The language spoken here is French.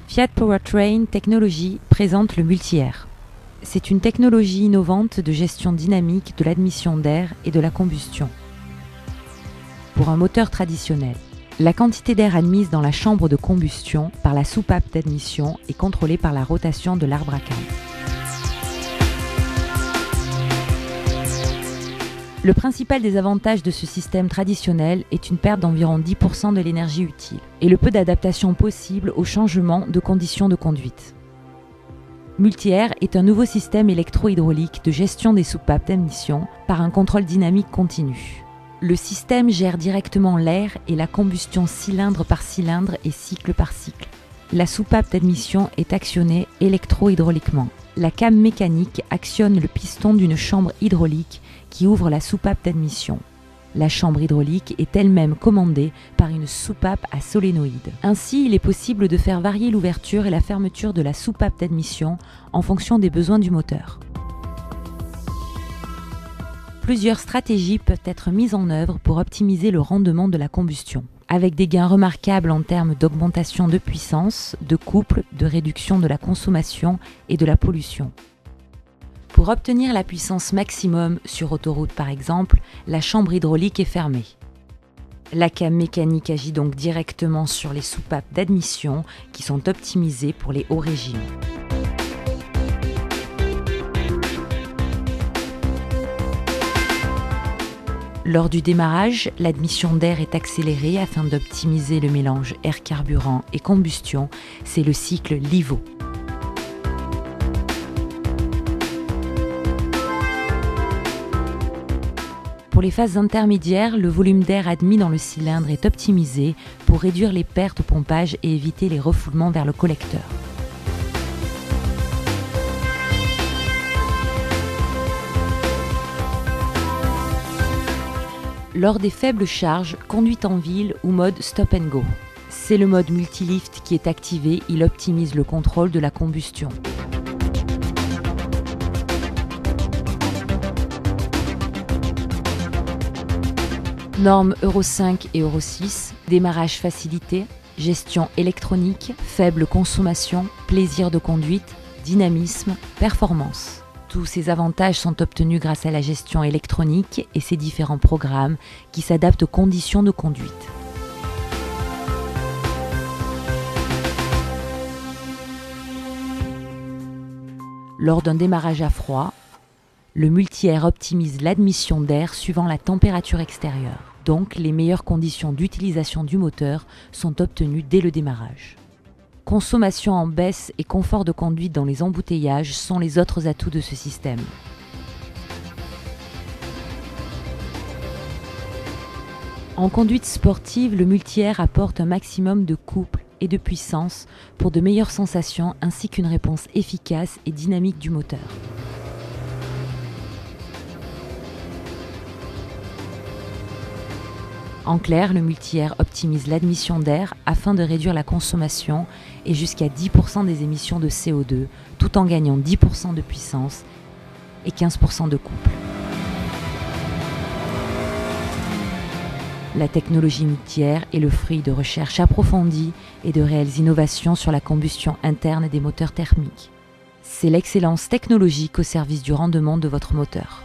Fiat Powertrain Technology présente le multi-air. C'est une technologie innovante de gestion dynamique de l'admission d'air et de la combustion. Pour un moteur traditionnel, la quantité d'air admise dans la chambre de combustion par la soupape d'admission est contrôlée par la rotation de l'arbre à cave. Le principal des avantages de ce système traditionnel est une perte d'environ 10% de l'énergie utile et le peu d'adaptation possible au changement de conditions de conduite. Multi-Air est un nouveau système électro-hydraulique de gestion des soupapes d'admission par un contrôle dynamique continu. Le système gère directement l'air et la combustion cylindre par cylindre et cycle par cycle. La soupape d'admission est actionnée électro-hydrauliquement. La came mécanique actionne le piston d'une chambre hydraulique qui ouvre la soupape d'admission. La chambre hydraulique est elle-même commandée par une soupape à solénoïde. Ainsi, il est possible de faire varier l'ouverture et la fermeture de la soupape d'admission en fonction des besoins du moteur. Plusieurs stratégies peuvent être mises en œuvre pour optimiser le rendement de la combustion, avec des gains remarquables en termes d'augmentation de puissance, de couple, de réduction de la consommation et de la pollution. Pour obtenir la puissance maximum sur autoroute par exemple, la chambre hydraulique est fermée. La came mécanique agit donc directement sur les soupapes d'admission qui sont optimisées pour les hauts régimes. Lors du démarrage, l'admission d'air est accélérée afin d'optimiser le mélange air-carburant et combustion, c'est le cycle LIVO. Pour les phases intermédiaires, le volume d'air admis dans le cylindre est optimisé pour réduire les pertes au pompage et éviter les refoulements vers le collecteur. Lors des faibles charges, conduite en ville ou mode stop and go. C'est le mode multilift qui est activé, il optimise le contrôle de la combustion. Normes Euro 5 et Euro 6, démarrage facilité, gestion électronique, faible consommation, plaisir de conduite, dynamisme, performance. Tous ces avantages sont obtenus grâce à la gestion électronique et ses différents programmes qui s'adaptent aux conditions de conduite. Lors d'un démarrage à froid, le multi-air optimise l'admission d'air suivant la température extérieure. Donc, les meilleures conditions d'utilisation du moteur sont obtenues dès le démarrage. Consommation en baisse et confort de conduite dans les embouteillages sont les autres atouts de ce système. En conduite sportive, le multi-air apporte un maximum de couple et de puissance pour de meilleures sensations ainsi qu'une réponse efficace et dynamique du moteur. En clair, le multi-air optimise l'admission d'air afin de réduire la consommation et jusqu'à 10% des émissions de CO2, tout en gagnant 10% de puissance et 15% de couple. La technologie multi-air est le fruit de recherches approfondies et de réelles innovations sur la combustion interne des moteurs thermiques. C'est l'excellence technologique au service du rendement de votre moteur.